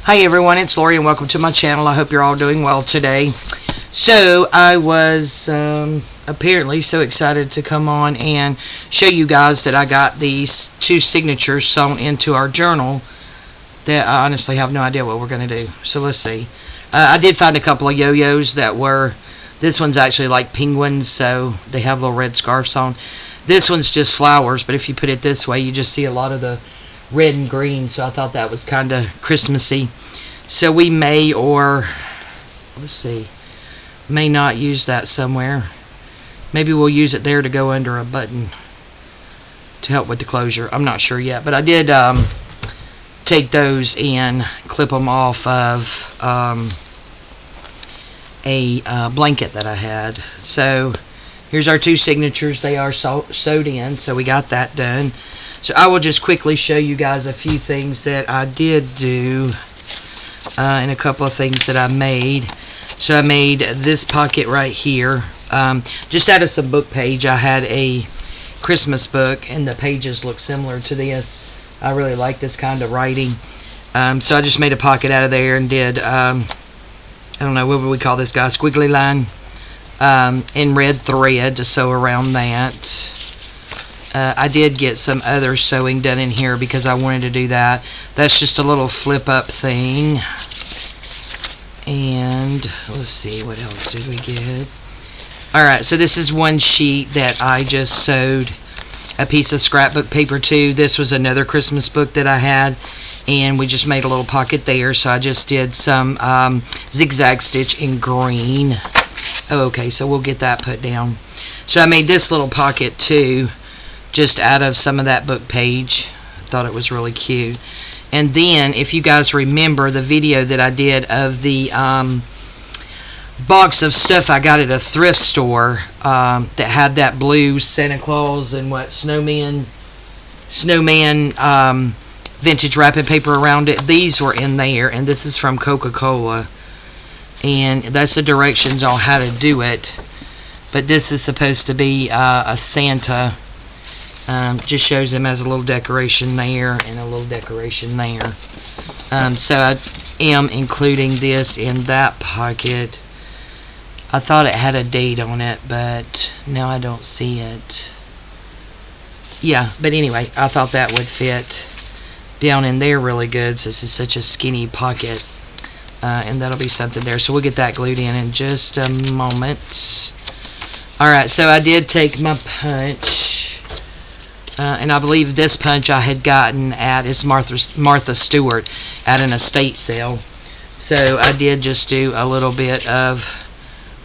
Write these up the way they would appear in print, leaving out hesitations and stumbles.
Hi everyone, it's Lori and welcome to my channel. I hope you're all doing well today. So I was apparently so excited to come on and show you guys that I got these two signatures sewn into our journal that I honestly have no idea what we're going to do. So let's see. I did find a couple of yo-yos that were, this one's actually like penguins, so they have little red scarves on. This one's just flowers, but if you put it this way, you just see a lot of the red and green, so I thought that was kind of Christmassy. So we may, or let's see, may not use that somewhere. Maybe we'll use it there to go under a button to help with the closure. I'm not sure yet, but I did take those and clip them off of a blanket that I had. So here's our two signatures. They are sewed in, so we got that done. So I will just quickly show you guys a few things that I did do and a couple of things that I made. So I made this pocket right here. Just out of some book page, I had a Christmas book and the pages look similar to this. I really like this kind of writing. So I just made a pocket out of there and did, I don't know, what would we call this guy? Squiggly line in red thread to sew around that. I did get some other sewing done in here because I wanted to do that. That's just a little flip up thing. And let's see, what else did we get? Alright, so this is one sheet that I just sewed a piece of scrapbook paper to. This was another Christmas book that I had, and we just made a little pocket there. So I just did some zigzag stitch in green. Oh, okay, so we'll get that put down. So I made this little pocket too, just out of some of that book page. Thought it was really cute. And then, if you guys remember the video that I did of the box of stuff I got at a thrift store that had that blue Santa Claus and what snowman vintage wrapping paper around it, these were in there, and this is from Coca-Cola, and that's the directions on how to do it. But this is supposed to be a Santa. Just shows him as a little decoration there and a little decoration there. So I am including this in that pocket. I thought it had a date on it, but now I don't see it. Yeah, but anyway, I thought that would fit down in there really good, since it's such a skinny pocket. And that'll be something there. So we'll get that glued in just a moment. Alright, so I did take my punch. And I believe this punch I had gotten at is Martha Stewart at an estate sale. So I did just do a little bit of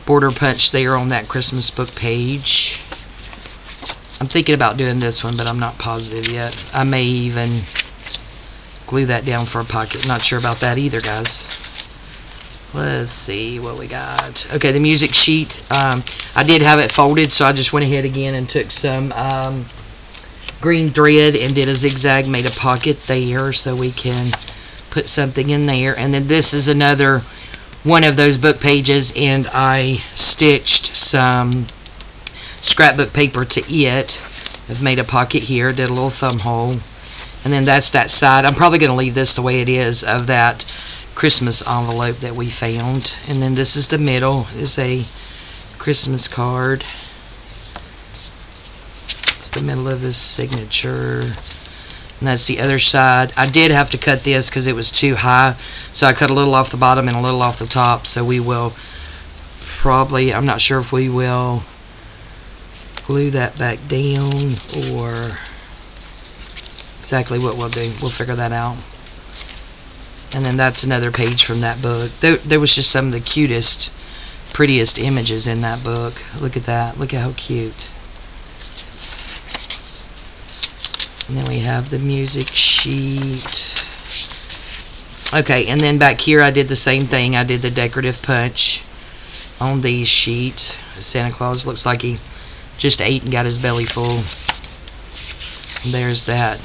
border punch there on that Christmas book page. I'm thinking about doing this one, but I'm not positive yet. I may even glue that down for a pocket. Not sure about that either, guys. Let's see what we got. Okay, the music sheet. I did have it folded, so I just went ahead again and took some green thread and did a zigzag, made a pocket there so we can put something in there. And then this is another one of those book pages, and I stitched some scrapbook paper to it. I've made a pocket here, did a little thumb hole, and then that's that side. I'm probably going to leave this the way it is of that Christmas envelope that we found. And then this is the middle, is a Christmas card. The middle of his signature, and that's the other side. I did have to cut this because it was too high, so I cut a little off the bottom and a little off the top. So we will probably, I'm not sure if we will glue that back down or exactly what we'll do. We'll figure that out. And then that's another page from that book. There was just some of the cutest, prettiest images in that book. Look at that. Look at how cute. And then we have the music sheet. Okay, and then back here I did the same thing. I did the decorative punch on these sheets. Santa Claus looks like he just ate and got his belly full. And there's that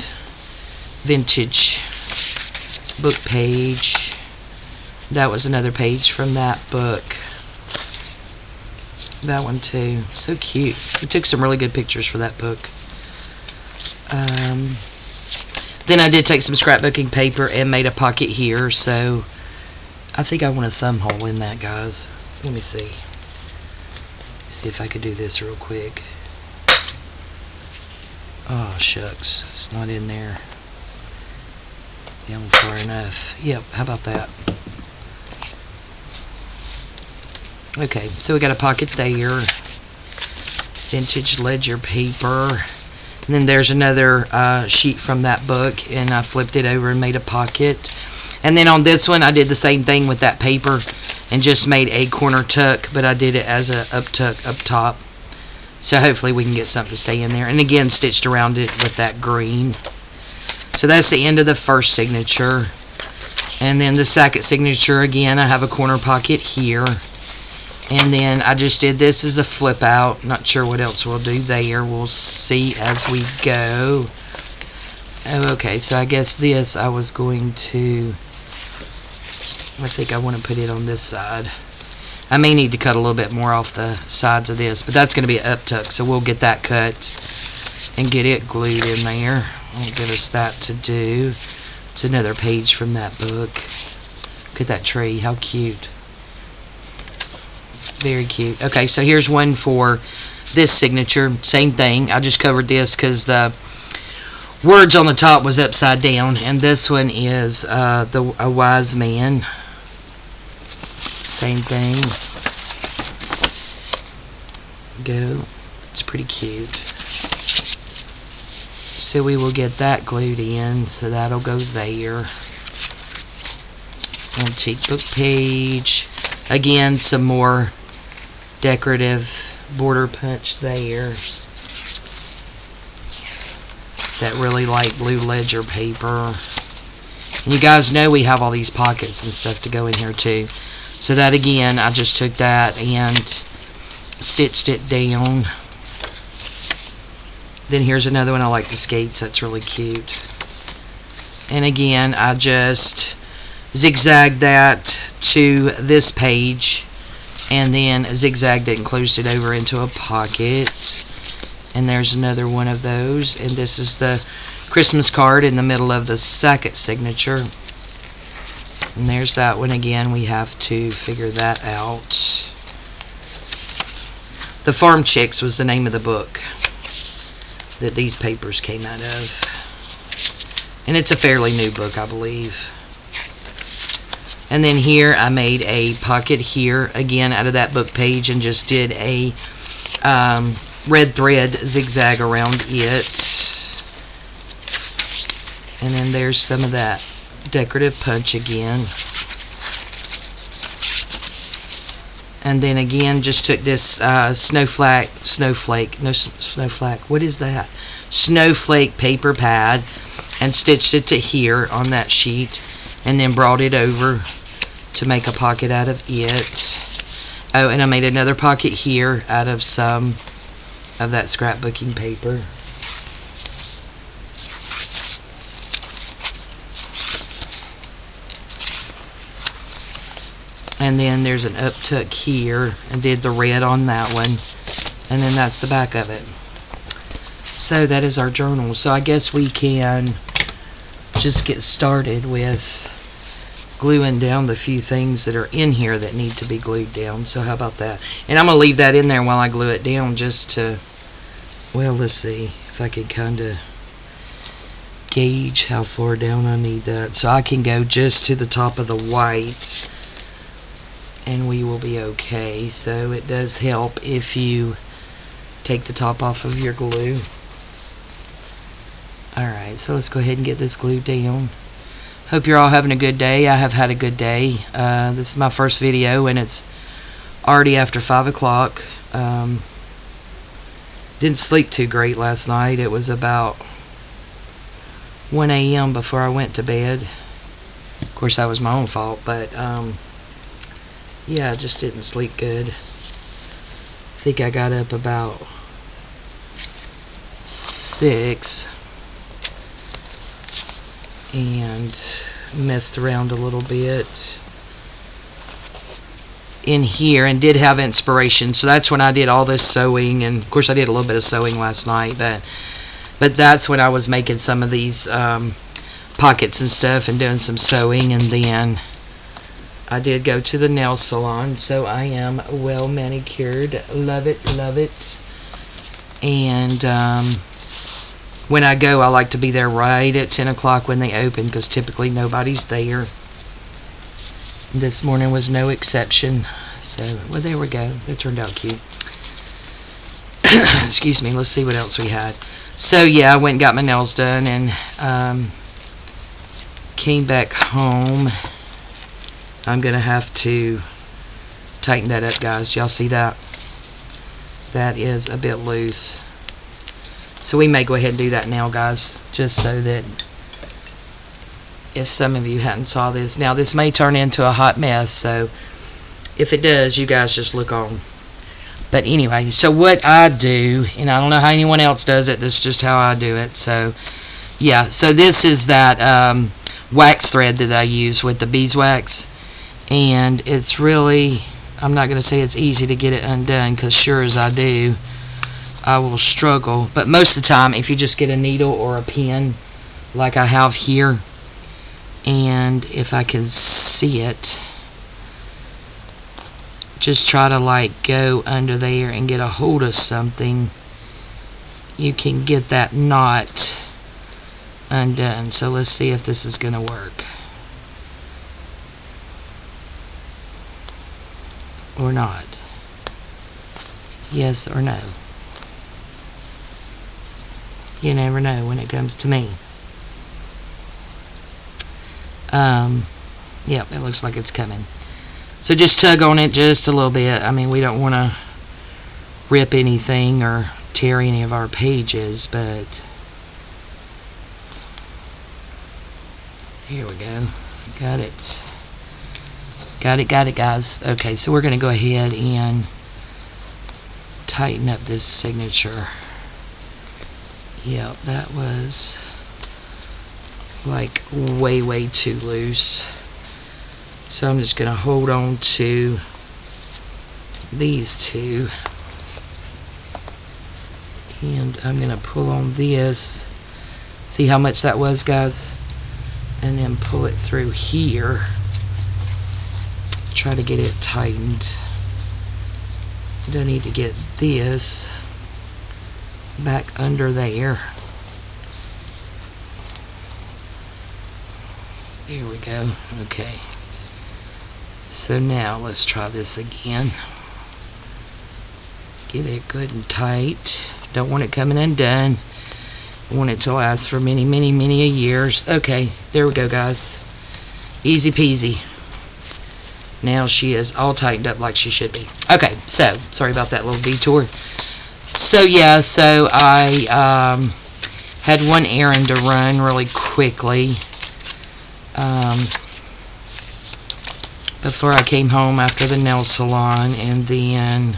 vintage book page. That was another page from that book. That one too. So cute. We took some really good pictures for that book. Then I did take some scrapbooking paper and made a pocket here, so I think I want a thumb hole in that, guys. Let me see. See if I could do this real quick. Oh, shucks. It's not in there. Down far enough. Yep, how about that? Okay, so we got a pocket there. Vintage ledger paper. And then there's another sheet from that book, and I flipped it over and made a pocket. And then on this one, I did the same thing with that paper and just made a corner tuck, but I did it as a up tuck up top. So hopefully we can get something to stay in there. And again, stitched around it with that green. So that's the end of the first signature. And then the second signature, again, I have a corner pocket here. And then I just did this as a flip out. Not sure what else we'll do there. We'll see as we go. Oh, okay, so I guess this I was going to... I think I want to put it on this side. I may need to cut a little bit more off the sides of this, but that's going to be an up tuck, so we'll get that cut and get it glued in there. I'll give us that to do. It's another page from that book. Look at that tree, how cute. Very cute. Okay, so here's one for this signature. Same thing. I just covered this because the words on the top was upside down, and this one is a wise man. Same thing. Go. It's pretty cute. So we will get that glued in, so that'll go there. Antique book page. Again, some more decorative border punch there. That really light blue ledger paper. And you guys know we have all these pockets and stuff to go in here too. So that again, I just took that and stitched it down. Then here's another one. I like the skates. That's really cute. And again, I just zigzagged that to this page and then zigzagged it and closed it over into a pocket. And there's another one of those. And this is the Christmas card in the middle of the second signature. And there's that one again. We have to figure that out. The Farm Chicks was the name of the book that these papers came out of. And it's a fairly new book, I believe. And then here I made a pocket here, again out of that book page, and just did a red thread zigzag around it. And then there's some of that decorative punch again. And then again, just took this snowflake, what is that? Snowflake paper pad and stitched it to here on that sheet, and then brought it over to make a pocket out of it. Oh, and I made another pocket here out of some of that scrapbooking paper. And then there's an up tuck here, and did the red on that one, and then that's the back of it. So that is our journal. So I guess we can just get started with gluing down the few things that are in here that need to be glued down. So how about that? And I'm going to leave that in there while I glue it down, just to, well, let's see if I can kind of gauge how far down I need that. So I can go just to the top of the white, and we will be okay. So it does help if you take the top off of your glue. Alright, so let's go ahead and get this glued down. Hope you're all having a good day. I have had a good day. This is my first video, and it's already after 5 o'clock. Didn't sleep too great last night. It was about 1 a.m. before I went to bed. Of course, that was my own fault, but yeah, I just didn't sleep good. I think I got up about 6 and messed around a little bit in here, and did have inspiration. So that's when I did all this sewing, and of course I did a little bit of sewing last night, but that's when I was making some of these pockets and stuff and doing some sewing, and then I did go to the nail salon, so I am well manicured. Love it, love it. And when I go, I like to be there right at 10 o'clock when they open, because typically nobody's there. This morning was no exception. So, well, there we go. That turned out cute. Excuse me. Let's see what else we had. So, yeah, I went and got my nails done and came back home. I'm going to have to tighten that up, guys. Y'all see that? That is a bit loose. So we may go ahead and do that now, guys, just so that if some of you hadn't saw this. Now, this may turn into a hot mess, so if it does, you guys just look on. But anyway, so what I do, and I don't know how anyone else does it, this is just how I do it. So, yeah, so this is that wax thread that I use with the beeswax. And it's really, I'm not going to say it's easy to get it undone, because sure as I do, I will struggle. But most of the time, if you just get a needle or a pin, like I have here, and if I can see it, just try to like go under there and get a hold of something, you can get that knot undone. So let's see if this is going to work. Or not. Yes or no. You never know when it comes to me. Yep, it looks like it's coming. So just tug on it just a little bit. I mean, we don't want to rip anything or tear any of our pages, but here we go. Got it. Got it, guys. Okay, so we're going to go ahead and tighten up this signature. Yep, that was like way too loose. So I'm just going to hold on to these two. And I'm going to pull on this. See how much that was, guys? And then pull it through here. Try to get it tightened. I need to get this back under there. There we go. Okay. So now let's try this again. Get it good and tight. Don't want it coming undone. Want it to last for many years. Okay, there we go, guys. Easy peasy. Now she is all tightened up like she should be. Okay, so sorry about that little detour. So yeah, so I had one errand to run really quickly before I came home after the nail salon, and then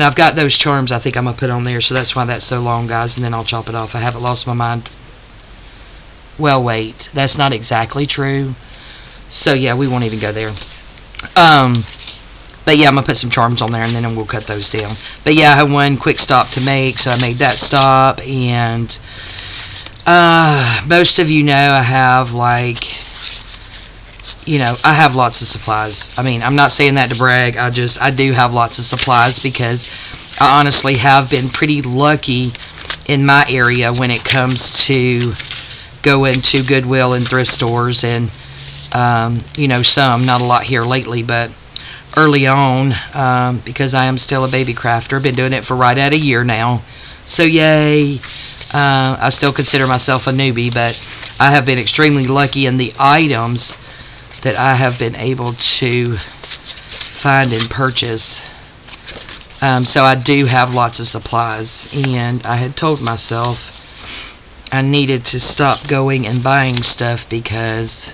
I've got those charms I think I'm gonna put on there, so that's why that's so long, guys, and then I'll chop it off. I haven't lost my mind. Well, wait, that's not exactly true. So yeah, we won't even go there. But yeah, I'm gonna put some charms on there and then we'll cut those down. But yeah, I have one quick stop to make, so I made that stop. And most of you know I have I have lots of supplies. I mean, I'm not saying that to brag. I do have lots of supplies because I honestly have been pretty lucky in my area when it comes to going to Goodwill and thrift stores and some, not a lot here lately, but early on, because I am still a baby crafter, been doing it for right at a year now, so yay. I still consider myself a newbie, but I have been extremely lucky in the items that I have been able to find and purchase. So I do have lots of supplies, and I had told myself I needed to stop going and buying stuff because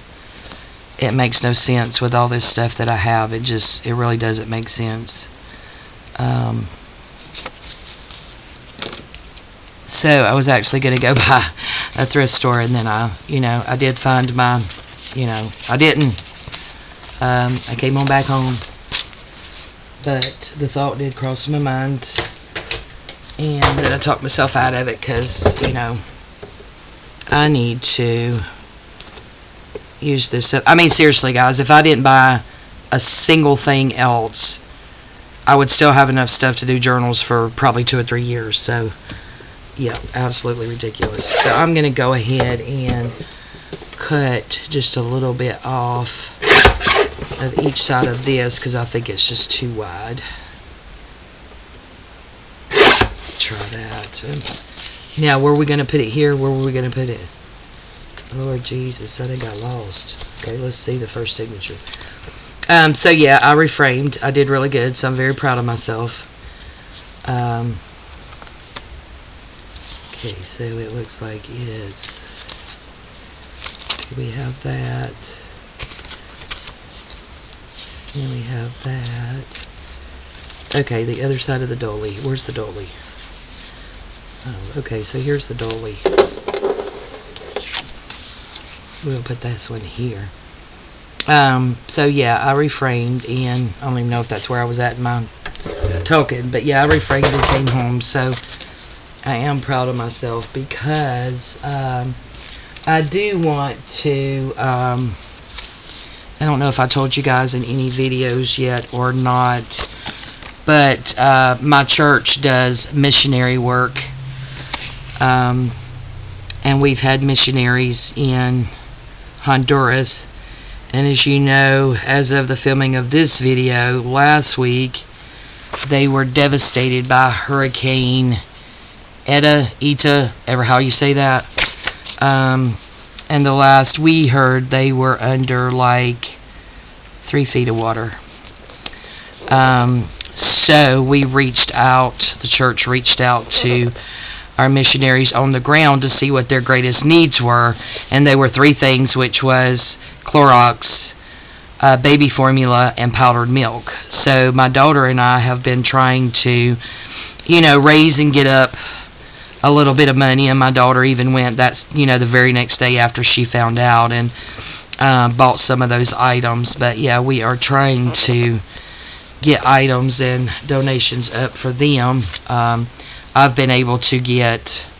it makes no sense with all this stuff that I have. It really doesn't make sense. So I was actually going to go by a thrift store, and then I did find my, I didn't. I came on back home, but the thought did cross my mind, and then I talked myself out of it because, I need to use this up. I mean, seriously, guys, if I didn't buy a single thing else, I would still have enough stuff to do journals for probably 2 or 3 years. So, yeah, absolutely ridiculous. So I'm going to go ahead and cut just a little bit off of each side of this because I think it's just too wide. Try that. Now, where are we going to put it here? Where were we going to put it? Lord Jesus, I think I lost. Okay, let's see the first signature. So yeah, I reframed. I did really good, so I'm very proud of myself. Okay, so it looks like it's... we have that. And we have that. Okay, the other side of the dolly. Where's the dolly? Oh, okay, so here's the dolly. We'll put this one here. So yeah, I reframed, and I don't even know if that's where I was at in my token, but yeah, I reframed and came home. So I am proud of myself because I do want to. I don't know if I told you guys in any videos yet or not, but my church does missionary work, and we've had missionaries in Honduras. And as you know, as of the filming of this video last week, they were devastated by Hurricane Eta, ever how you say that. And the last we heard, they were under like 3 feet of water. So we reached out, the church reached out to our missionaries on the ground to see what their greatest needs were, and they were 3 things, which was Clorox, baby formula, and powdered milk. So my daughter and I have been trying to, raise and get up a little bit of money, and my daughter even went, the very next day after she found out, and bought some of those items. But yeah, we are trying to get items and donations up for them. I've been able to get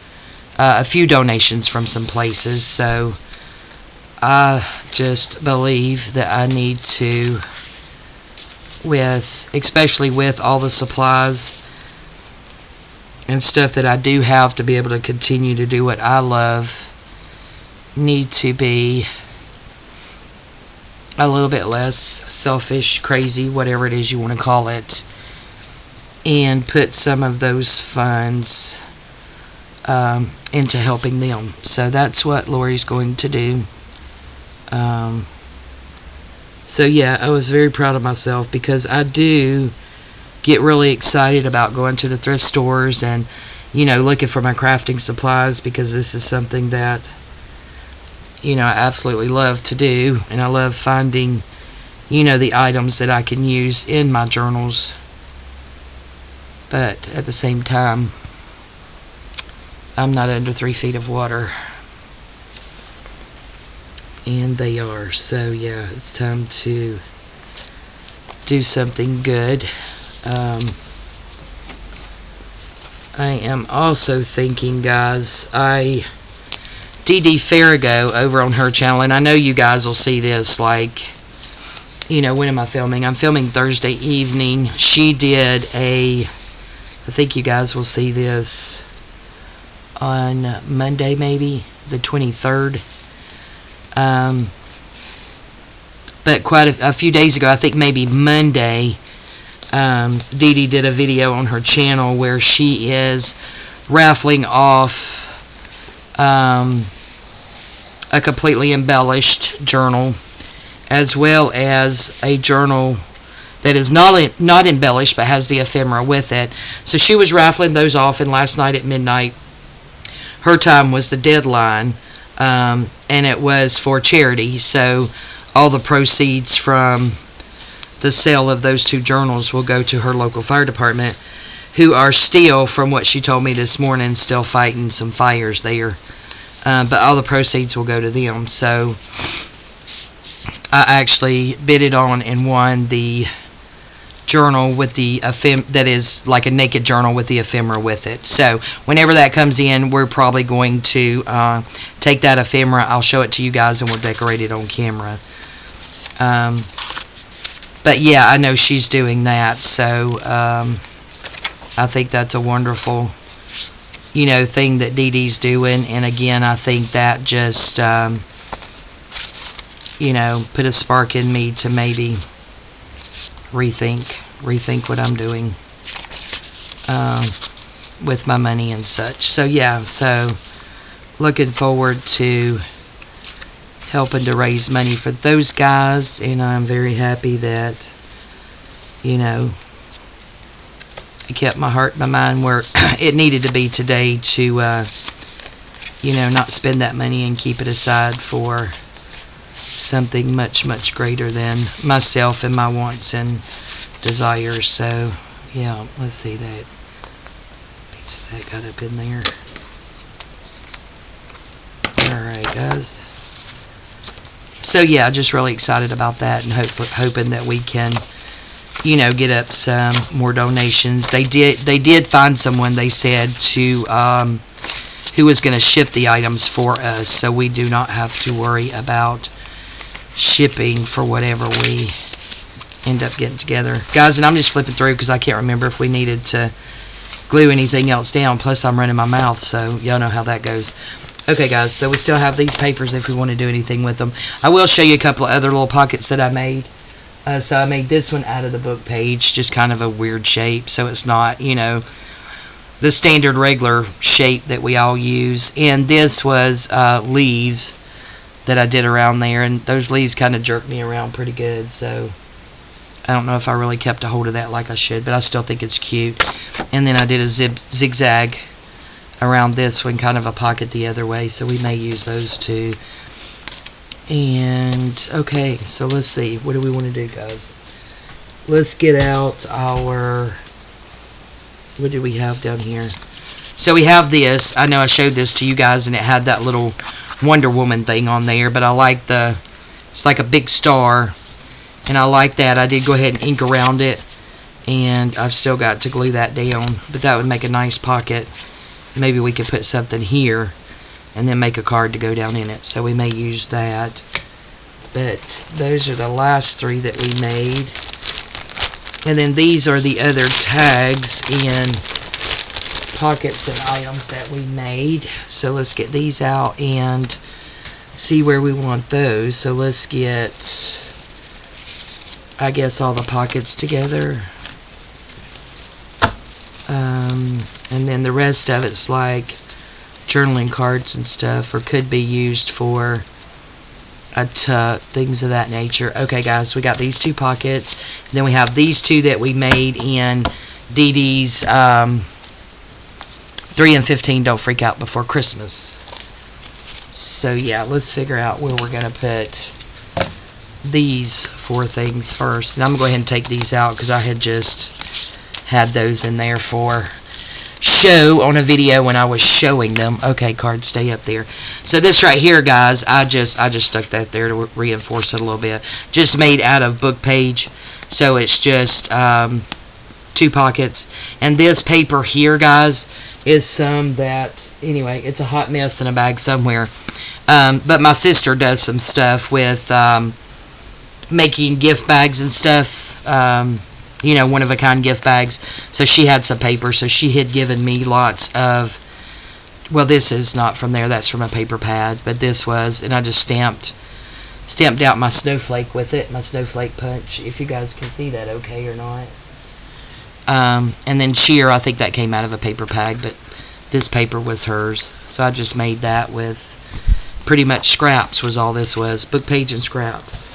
a few donations from some places, so I just believe that I need to, especially with all the supplies and stuff that I do have to be able to continue to do what I love, need to be a little bit less selfish, crazy, whatever it is you want to call it, and put some of those funds into helping them. So that's what Lori's going to do. So yeah, I was very proud of myself because I do get really excited about going to the thrift stores and looking for my crafting supplies, because this is something that I absolutely love to do, and I love finding the items that I can use in my journals. But at the same time, I'm not under 3 feet of water, and they are. So yeah, it's time to do something good. I am also thinking, guys, DD Farrago over on her channel, and I know you guys will see this, when am I filming? I'm filming Thursday evening. She did I think you guys will see this on Monday, maybe the 23rd. But quite a few days ago, I think maybe Monday, Dee Dee did a video on her channel where she is raffling off a completely embellished journal, as well as a journal that is not embellished but has the ephemera with it. So she was raffling those off, and last night at midnight, her time was the deadline, and it was for charity. So all the proceeds from the sale of those 2 journals will go to her local fire department, who are still, from what she told me this morning, still fighting some fires there. But all the proceeds will go to them. So I actually bidded on and won the journal with the that is like a naked journal with the ephemera with it. So whenever that comes in, we're probably going to take that ephemera. I'll show it to you guys and we'll decorate it on camera. But yeah, I know she's doing that, so I think that's a wonderful, you know, thing that Dee Dee's doing. And again, I think that just you know, put a spark in me to maybe rethink what I'm doing with my money and such. So yeah, so looking forward to helping to raise money for those guys, and I'm very happy that, you know, I kept my heart and my mind where it needed to be today to you know, not spend that money and keep it aside for something much, much greater than myself and my wants and desires. So yeah, let's see, that piece of that got up in there. Alright guys, so yeah, just really excited about that, and hoping that we can, you know, get up some more donations. They did find someone, they said, to who was going to ship the items for us, so we do not have to worry about shipping for whatever we end up getting together, guys. And I'm just flipping through because I can't remember if we needed to glue anything else down, plus I'm running my mouth, so y'all know how that goes. Okay guys, so we still have these papers if we want to do anything with them. I will show you a couple of other little pockets that I made. So I made this one out of the book page, just kind of a weird shape, so it's not, you know, the standard regular shape that we all use. And this was leaves that I did around there, and those leaves kind of jerked me around pretty good, so I don't know if I really kept a hold of that like I should, but I still think it's cute. And then I did a zigzag around this one, kind of a pocket the other way, so we may use those too. And okay, so let's see, what do we want to do, guys? Let's get out our, what do we have down here? So we have this. I know I showed this to you guys, and it had that little Wonder Woman thing on there, but I like the, it's like a big star, and I like that. I did go ahead and ink around it, and I've still got to glue that down, but that would make a nice pocket. Maybe we could put something here and then make a card to go down in it, so we may use that. But those are the last three that we made, and then these are the other tags and pockets and items that we made. So let's get these out and see where we want those. So let's get, I guess, all the pockets together, and then the rest of it's like journaling cards and stuff, or could be used for a tuck, things of that nature. Okay guys, we got these two pockets, then we have these two that we made in Dee Dee's 3 and 15 Don't Freak Out Before Christmas. So yeah, let's figure out where we're gonna put these four things first. And I'm gonna go ahead and take these out because I had just had those in there for show on a video when I was showing them. Okay, cards, stay up there. So this right here, guys, I just stuck that there to reinforce it a little bit. Just made out of book page, so it's just 2 pockets. And this paper here, guys, is some that, anyway, it's a hot mess in a bag somewhere. But my sister does some stuff with making gift bags and stuff, you know, one-of-a-kind gift bags. So she had some paper, so she had given me lots of, well, this is not from there, that's from a paper pad, but this was, and I just stamped out my snowflake with it, my snowflake punch, if you guys can see that okay or not. And then cheer, I think that came out of a paper bag, but this paper was hers, so I just made that with pretty much scraps was all this was, book page and scraps.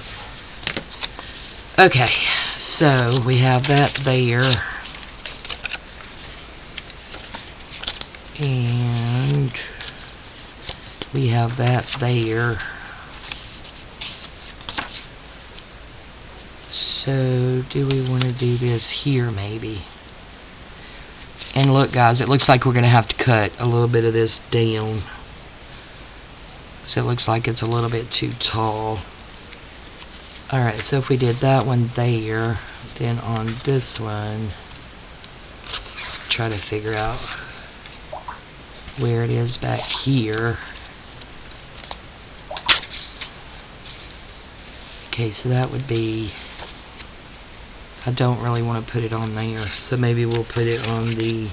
Okay, so we have that there, and we have that there. So do we want to do this here maybe? And look, guys, it looks like we're going to have to cut a little bit of this down. So it looks like it's a little bit too tall. Alright, so if we did that one there, then on this one, try to figure out where it is back here. Okay, so that would be, I don't really want to put it on there, so maybe we'll put it on the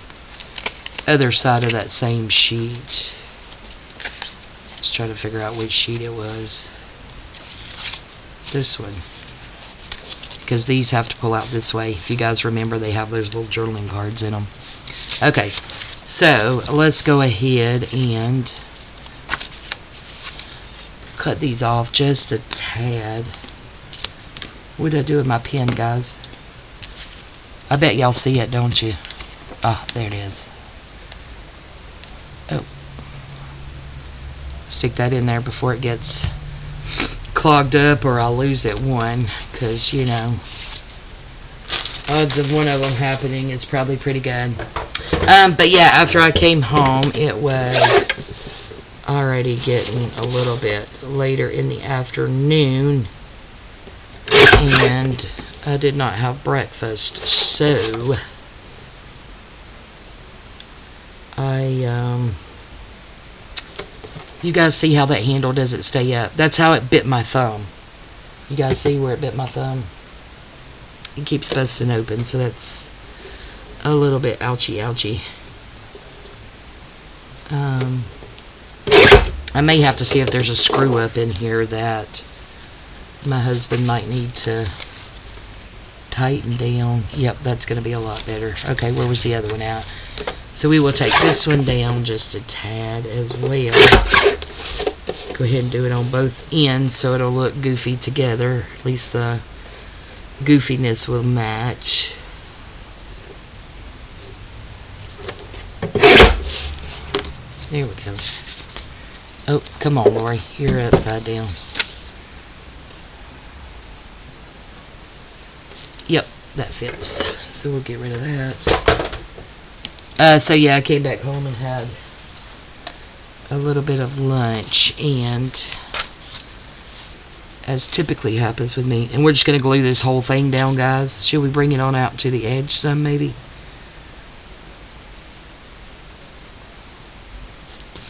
other side of that same sheet. Just try to figure out which sheet it was. This one, because these have to pull out this way. If you guys remember, they have those little journaling cards in them. Okay, so let's go ahead and cut these off just a tad. What did I do with my pen, guys? I bet y'all see it, don't you? Oh, there it is. Oh, stick that in there before it gets clogged up, or I'll lose it one, because you know, odds of one of them happening is probably pretty good. But yeah, after I came home, it was already getting a little bit later in the afternoon, and I did not have breakfast, so you guys see how that handle doesn't stay up? That's how it bit my thumb. You guys see where it bit my thumb? It keeps busting open, so that's a little bit ouchy ouchy. I may have to see if there's a screw up in here that my husband might need to tighten down. Yep, that's going to be a lot better. Okay, where was the other one at? So we will take this one down just a tad as well. Go ahead and do it on both ends so it'll look goofy together. At least the goofiness will match. There we go. Oh, come on, Lori. You're upside down. Yep, that fits. So we'll get rid of that. So yeah, I came back home and had a little bit of lunch, and as typically happens with me, and we're just going to glue this whole thing down, guys. Should we bring it on out to the edge some, maybe?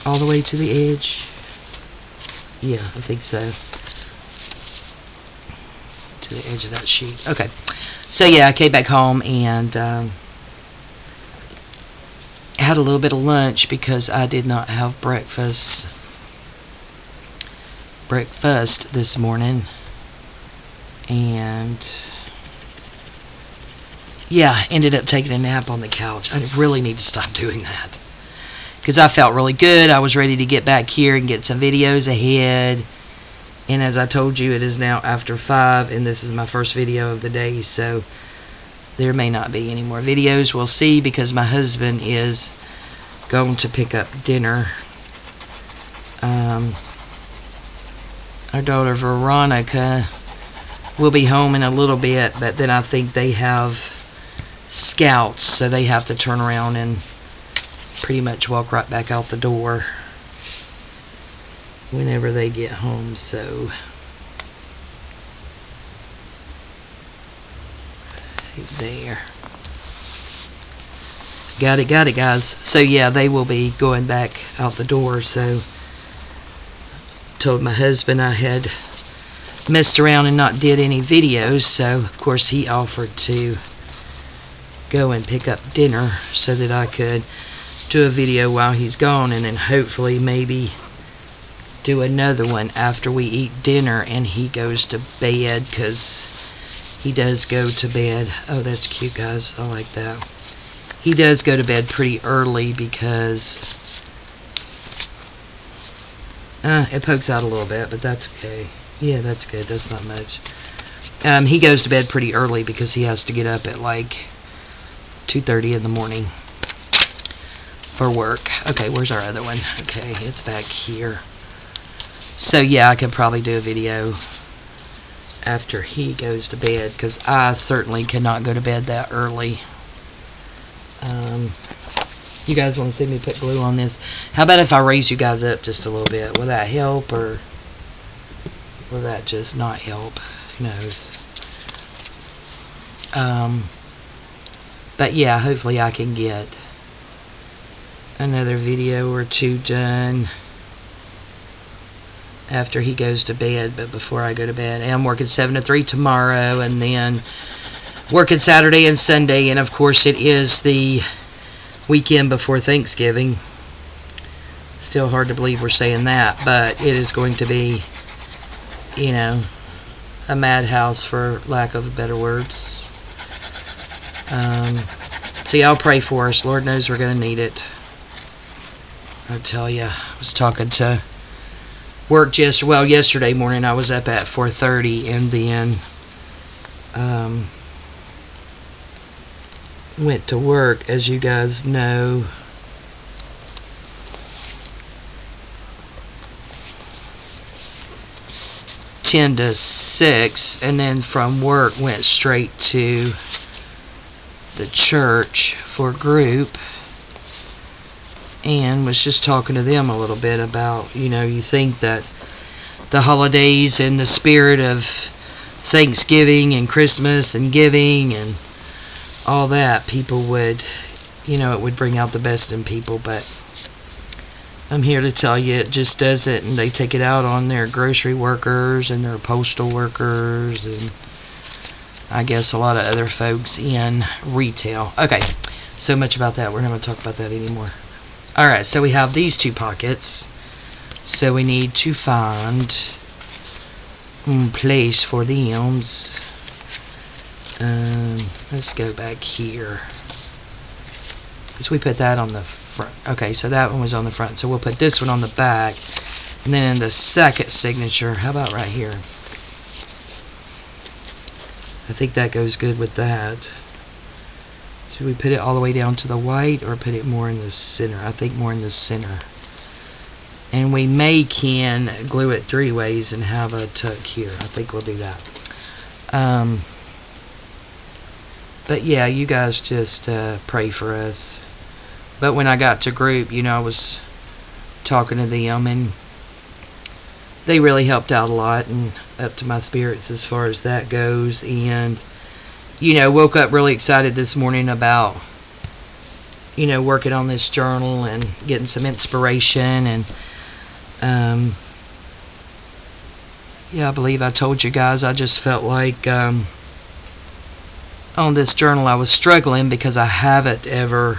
All the way to the edge? Yeah, I think so. To the edge of that sheet. Okay. So yeah, I came back home and had a little bit of lunch because I did not have breakfast this morning, and yeah, ended up taking a nap on the couch. I really need to stop doing that because I felt really good. I was ready to get back here and get some videos ahead, and as I told you, it is now after 5 and this is my first video of the day, so there may not be any more videos. We'll see, because my husband is going to pick up dinner. Our daughter Veronica will be home in a little bit, but then I think they have scouts, so they have to turn around and pretty much walk right back out the door whenever they get home. So there. Got it, guys. So yeah, they will be going back out the door. So told my husband I had messed around and not did any videos, so of course he offered to go and pick up dinner so that I could do a video while he's gone, and then hopefully maybe do another one after we eat dinner and he goes to bed, because he does go to bed. Oh, that's cute, guys. I like that. He does go to bed pretty early because it pokes out a little bit, but that's okay. Yeah, that's good. That's not much. He goes to bed pretty early because he has to get up at like 2:30 in the morning for work. Okay, where's our other one? Okay, it's back here. So yeah, I could probably do a video after he goes to bed, because I certainly cannot go to bed that early. You guys want to see me put glue on this? How about if I raise you guys up just a little bit? Will that help, or will that just not help? Who knows? But yeah, hopefully I can get another video or two done after he goes to bed. But before I go to bed, I'm working 7 to 3 tomorrow, and then working Saturday and Sunday, and of course it is the weekend before Thanksgiving. Still hard to believe we're saying that, but it is going to be, you know, a madhouse, for lack of better words. So y'all pray for us. Lord knows we're going to need it. I tell you, I was talking to work yesterday morning. I was up at 4:30, and then went to work, as you guys know, ten to 6, and then from work went straight to the church for group, and was just talking to them a little bit about, you know, you think that the holidays and the spirit of Thanksgiving and Christmas and giving and all that, people would, you know, it would bring out the best in people, but I'm here to tell you it just doesn't, and they take it out on their grocery workers and their postal workers and I guess a lot of other folks in retail. Okay, so much about that. We're not going to talk about that anymore. Alright, so we have these two pockets. So we need to find a place for them. Let's go back here. Because we put that on the front. Okay, so that one was on the front. So we'll put this one on the back. And then in the second signature, how about right here? I think that goes good with that. Should we put it all the way down to the white or put it more in the center? I think more in the center. And we can glue it 3 ways and have a tuck here. I think we'll do that. But yeah, you guys just pray for us. But when I got to group, you know, I was talking to them, and they really helped out a lot and up to my spirits as far as that goes. And, you know, woke up really excited this morning about, you know, working on this journal and getting some inspiration. And yeah, I believe I told you guys I just felt like on this journal I was struggling because I haven't ever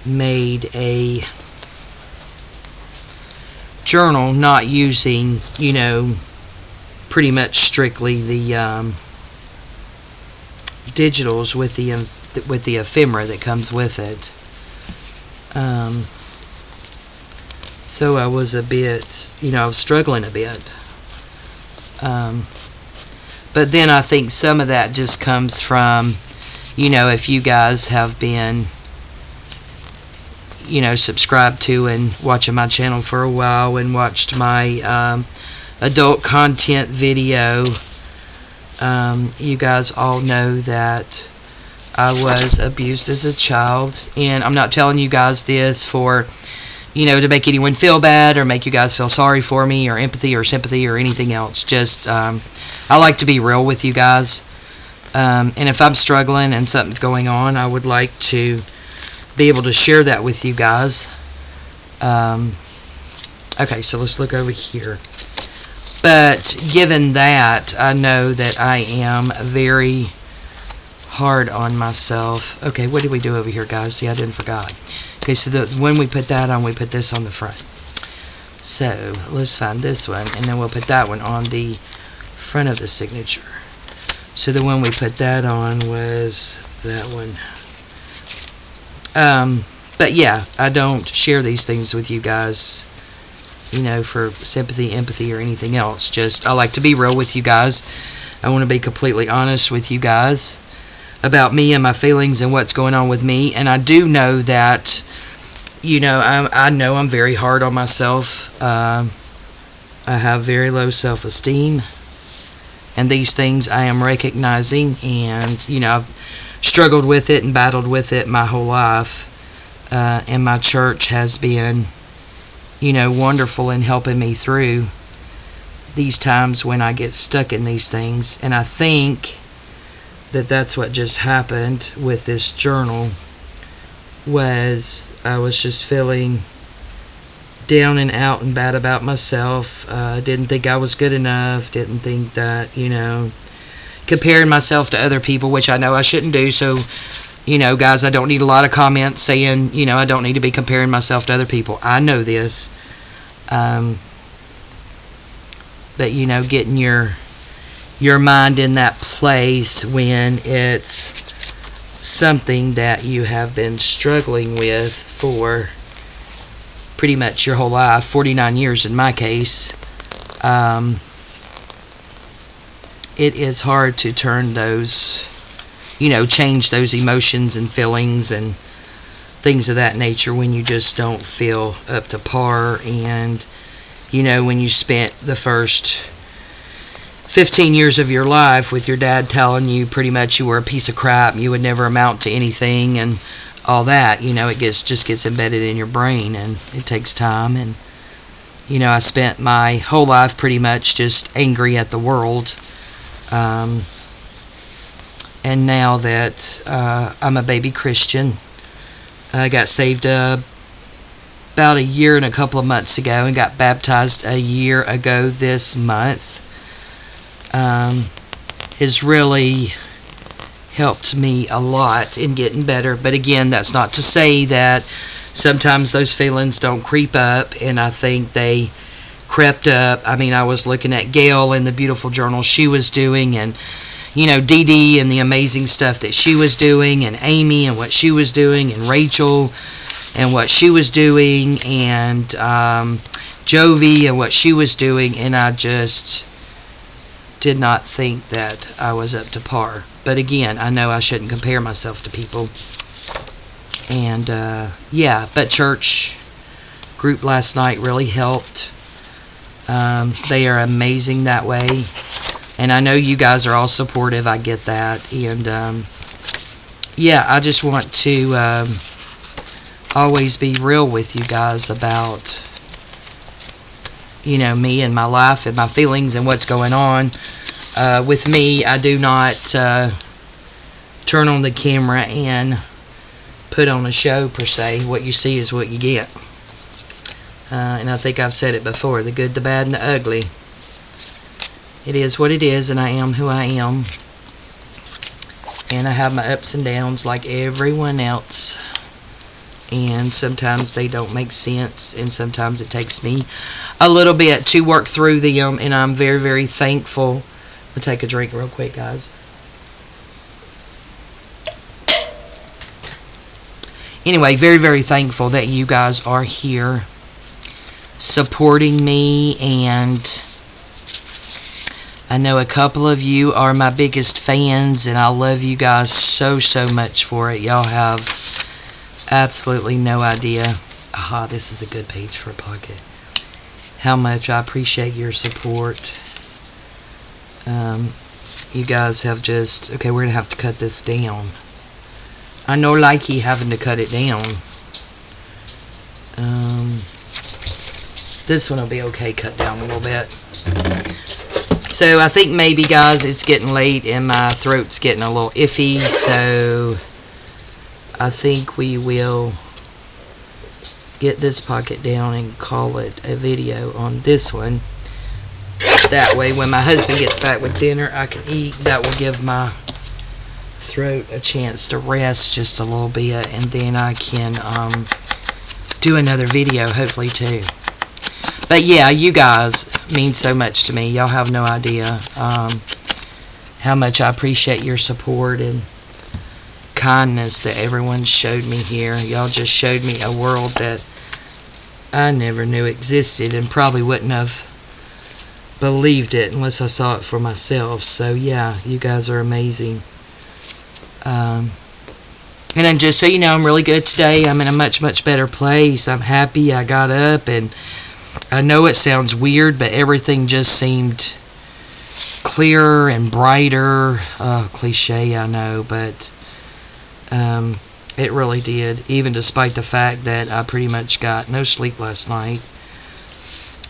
made a journal not using, you know, pretty much strictly the digitals with the ephemera that comes with it. So I was a bit, you know, I was struggling a bit. But then I think some of that just comes from, you know, if you guys have been, you know, subscribed to and watching my channel for a while and watched my adult content video, you guys all know that I was abused as a child. And I'm not telling you guys this for, you know, to make anyone feel bad or make you guys feel sorry for me or empathy or sympathy or anything else. Just I like to be real with you guys, and if I'm struggling and something's going on, I would like to be able to share that with you guys. Okay, so let's look over here. But given that, I know that I am very hard on myself. Okay, what did we do over here, guys? See, I didn't forget. Okay, so when we put that on, we put this on the front. So let's find this one, and then we'll put that one on the front of the signature. So the one we put that on was that one. But yeah, I don't share these things with you guys, you know, for sympathy, empathy, or anything else. Just, I like to be real with you guys. I want to be completely honest with you guys about me and my feelings and what's going on with me. And I do know that, you know, I know I'm very hard on myself. I have very low self-esteem. And these things I am recognizing, and, you know, I've struggled with it and battled with it my whole life. And my church has been, you know, wonderful in helping me through. these times when I get stuck in these things. And I think that that's what just happened with this journal. Was I was just feeling down and out and bad about myself. Didn't think I was good enough. Didn't think that, comparing myself to other people, which I know I shouldn't do. So, guys, I don't need a lot of comments saying, I don't need to be comparing myself to other people. I know this. But, getting your mind in that place when it's something that you have been struggling with for pretty much your whole life, 49 years in my case. It is hard to turn those, change those emotions and feelings and things of that nature when you just don't feel up to par. And, when you spent the first 15 years of your life with your dad telling you pretty much you were a piece of crap, you would never amount to anything, and all that, it just gets embedded in your brain, and it takes time. And I spent my whole life pretty much just angry at the world, and now that I'm a baby Christian, I got saved about a year and a couple of months ago, and got baptized a year ago this month. Has really helped me a lot in getting better. But again, that's not to say that sometimes those feelings don't creep up, and I think they crept up. I mean, I was looking at Gail and the beautiful journal she was doing, and Dee Dee and the amazing stuff that she was doing, and Amy and what she was doing, and Rachel and what she was doing, and Jovi and what she was doing, and I just did not think that I was up to par. But again, I know I shouldn't compare myself to people. And but church group last night really helped. They are amazing that way, and I know you guys are all supportive. I get that. And I just want to always be real with you guys about me and my life and my feelings and what's going on. With me, I do not turn on the camera and put on a show per se. What you see is what you get. And I think I've said it before, the good, the bad, and the ugly. It is what it is, and I am who I am. And I have my ups and downs like everyone else. And sometimes they don't make sense, and sometimes it takes me a little bit to work through them, and I'm very, very thankful. I'll take a drink real quick, guys. Anyway, very, very thankful that you guys are here supporting me, and I know a couple of you are my biggest fans, and I love you guys so, so much for it. Y'all have absolutely no idea. Aha, this is a good page for a pocket. How much I appreciate your support. You guys have just... Okay, we're going to have to cut this down. I know likey having to cut it down. This one will be okay, cut down a little bit. So I think maybe, guys, it's getting late and my throat's getting a little iffy, so I think we will get this pocket down and call it a video on this one. That way, when my husband gets back with dinner, I can eat. That will give my throat a chance to rest just a little bit, and then I can do another video, hopefully, too. But yeah, you guys mean so much to me. Y'all have no idea how much I appreciate your support and kindness that everyone showed me here. Y'all just showed me a world that I never knew existed, and probably wouldn't have believed it unless I saw it for myself. So yeah, you guys are amazing. And then just so you know, I'm really good today. I'm in a much, much better place. I'm happy. I got up, and I know it sounds weird, but everything just seemed clearer and brighter. Cliche, I know, but it really did, even despite the fact that I pretty much got no sleep last night.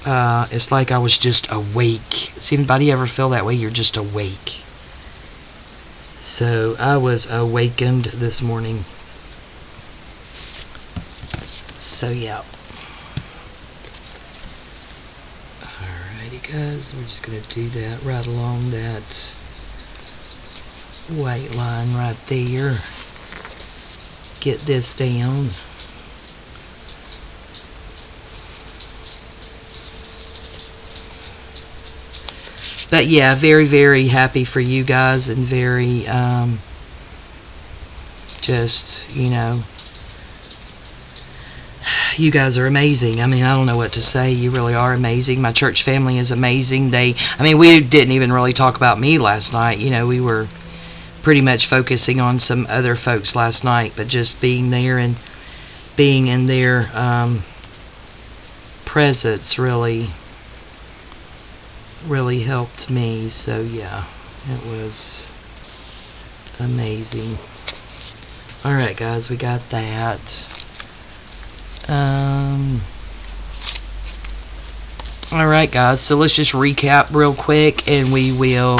it's like I was just awake. Does anybody ever feel that way? You're just awake. So I was awakened this morning. So yeah. Alrighty guys, we're just going to do that right along that white line right there. Get this down. But yeah, very, very happy for you guys, and very, just, you know, you guys are amazing. I mean, I don't know what to say. You really are amazing. My church family is amazing. We didn't even really talk about me last night. You know, we were pretty much focusing on some other folks last night, but just being there and being in their presence really helped me. So yeah, it was amazing. Alright guys, we got that. Alright guys, so let's just recap real quick, and we will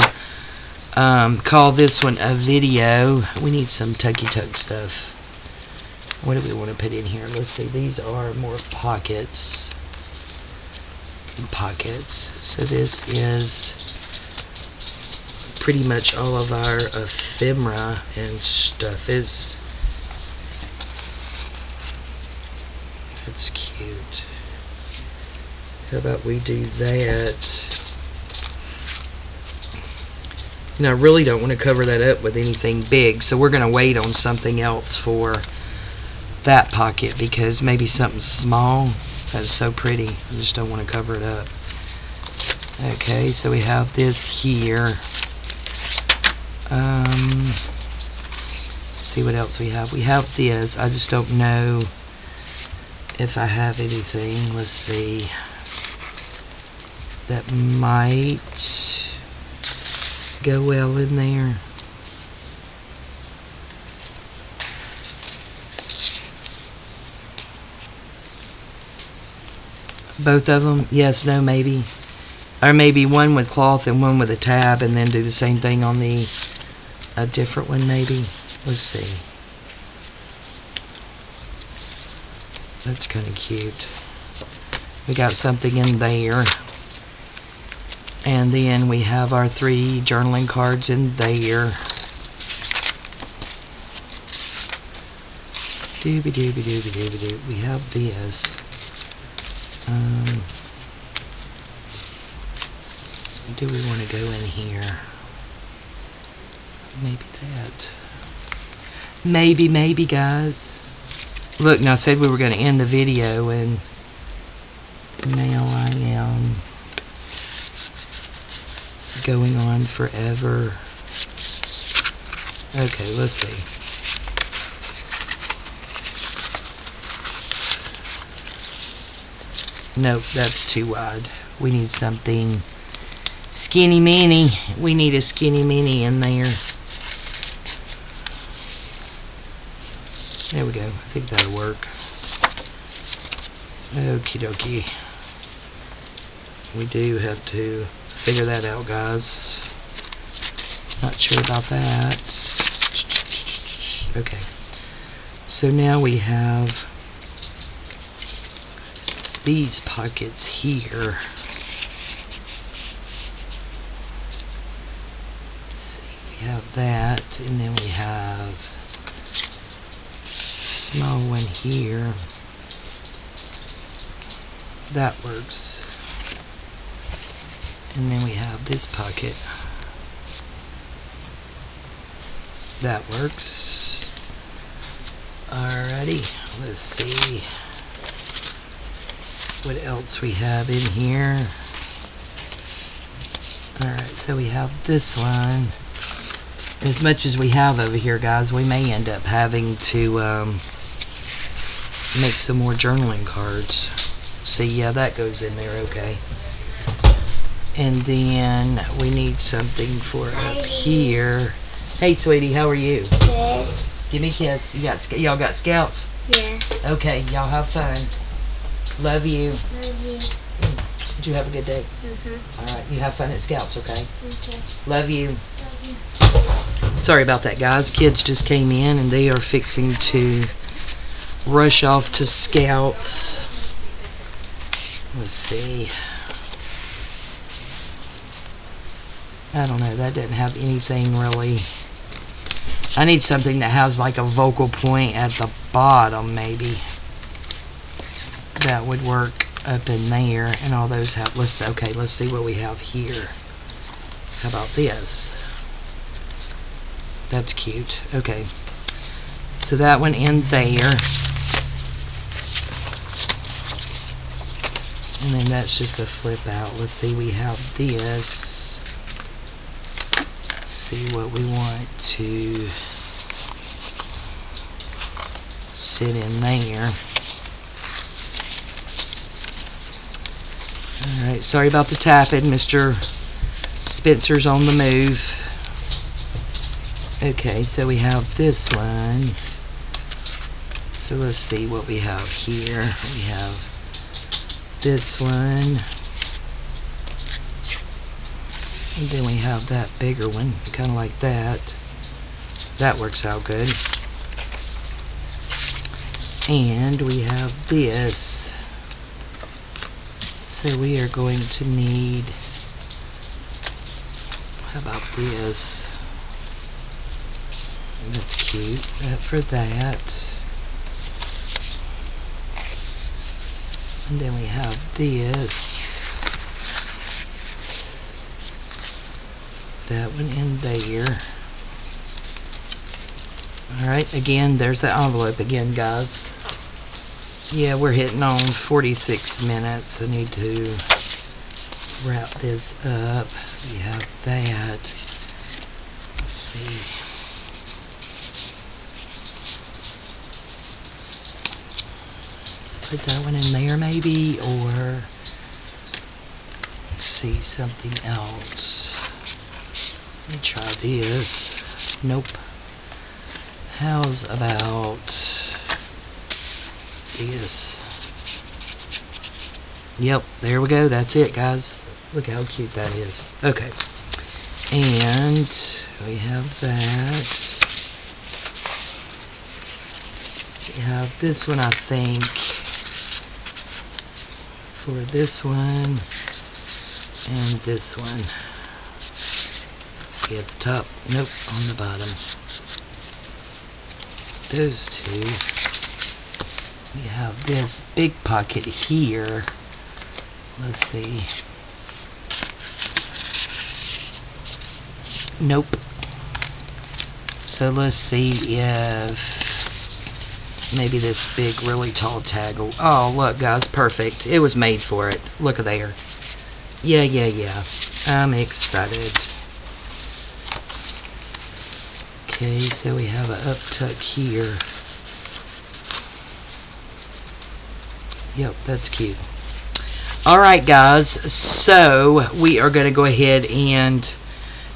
call this one a video. We need some tucky-tuck stuff. What do we want to put in here? Let's see, these are more pockets. So this is pretty much all of our ephemera and stuff. That's cute. How about we do that? You know, I really don't want to cover that up with anything big, so we're going to wait on something else for that pocket, because maybe something small. That's so pretty. I just don't want to cover it up. Okay, so we have this here. Let's see what else we have. We have this. I just don't know if I have anything. Let's see. That might go well in there. Both of them? Yes, no, maybe. Or maybe one with cloth and one with a tab, and then do the same thing on a different one, maybe. Let's see. That's kind of cute. We got something in there. And then we have our 3 journaling cards in there. Doobie-doobie-doobie-doobie-doo. We have this. Do we want to go in here? Maybe that. Maybe, guys. Look, now I said we were going to end the video, and now I am going on forever. Okay, let's see. Nope, that's too wide. We need something skinny mini. We need a skinny mini in there. There we go. I think that'll work. Okie dokie. We do have to figure that out, guys. Not sure about that. Okay. So now we have these pockets here. Let's see, we have that, and then we have a small one here. That works. And then we have this pocket. That works. Alrighty, let's see what else we have in here. Alright, so we have this one. As much as we have over here, guys, we may end up having to make some more journaling cards. See, yeah, that goes in there, okay. And then we need something for up here. Hey, sweetie, how are you? Good. Give me a kiss. Y'all got scouts? Yeah. Okay, y'all have fun. Love you. Love you. Did you have a good day? Alright, you have fun at Scouts, okay? Love you. Sorry about that, guys. Kids just came in and they are fixing to rush off to Scouts. Let's see. I don't know. That didn't have anything really. I need something that has like a vocal point at the bottom, maybe. That would work up in there, and all those have. Let's see what we have here. How about this? That's cute. Okay, so that one in there, and then that's just a flip out. Let's see, we have this. Let's see what we want to sit in there. Alright, sorry about the tapping. Mr. Spencer's on the move. Okay, so we have this one. So let's see what we have here. We have this one. And then we have that bigger one, kind of like that. That works out good. And we have this. So we are going to need, how about this? That's cute. That for that. And then we have this. That one in there. Alright, again, there's the envelope again, guys. Yeah, we're hitting on 46 minutes. I need to wrap this up. We have that. Let's see. Put that one in there maybe, or let's see, something else. Let me try this. Nope. How's about this? Yep, there we go. That's it, guys. Look how cute that is. Okay. And we have that. We have this one, I think. For this one and this one. Okay, at the top. Nope, on the bottom. Those two. We have this big pocket here. Let's see. Nope. So let's see if maybe this big really tall tag will, oh look guys, perfect. It was made for it. Look at there. Yeah. I'm excited. Okay, so we have an up tuck here. Yep, that's cute. Alright guys, so we are going to go ahead and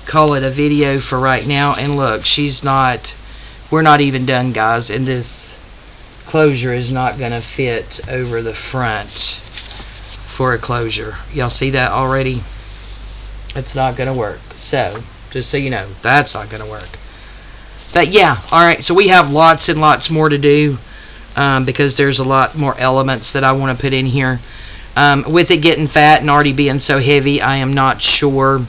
call it a video for right now. And look, we're not even done, guys, and this closure is not going to fit over the front for a closure. Y'all see that already? It's not going to work. So, just so you know, that's not going to work. But yeah, alright, so we have lots and lots more to do because there's a lot more elements that I want to put in here. With it getting fat and already being so heavy, I am not sure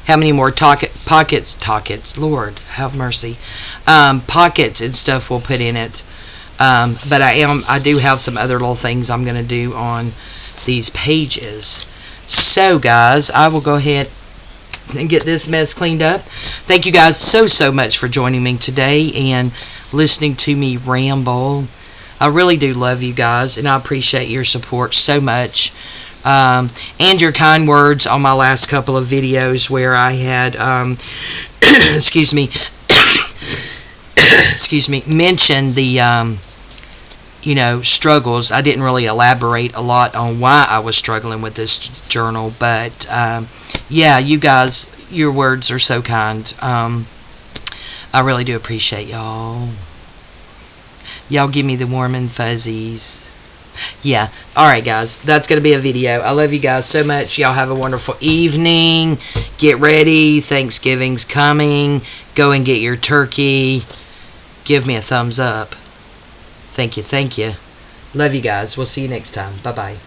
how many more pockets, Lord have mercy, pockets and stuff we'll put in it. But I do have some other little things I'm going to do on these pages. So guys, I will go ahead and get this mess cleaned up. Thank you guys so much for joining me today and listening to me ramble. I really do love you guys, and I appreciate your support so much. And your kind words on my last couple of videos where I had excuse me mentioned the struggles. I didn't really elaborate a lot on why I was struggling with this journal, but yeah, you guys, your words are so kind. I really do appreciate y'all. Y'all give me the warm and fuzzies. Yeah. Alright, guys. That's going to be a video. I love you guys so much. Y'all have a wonderful evening. Get ready. Thanksgiving's coming. Go and get your turkey. Give me a thumbs up. Thank you. Thank you. Love you guys. We'll see you next time. Bye-bye.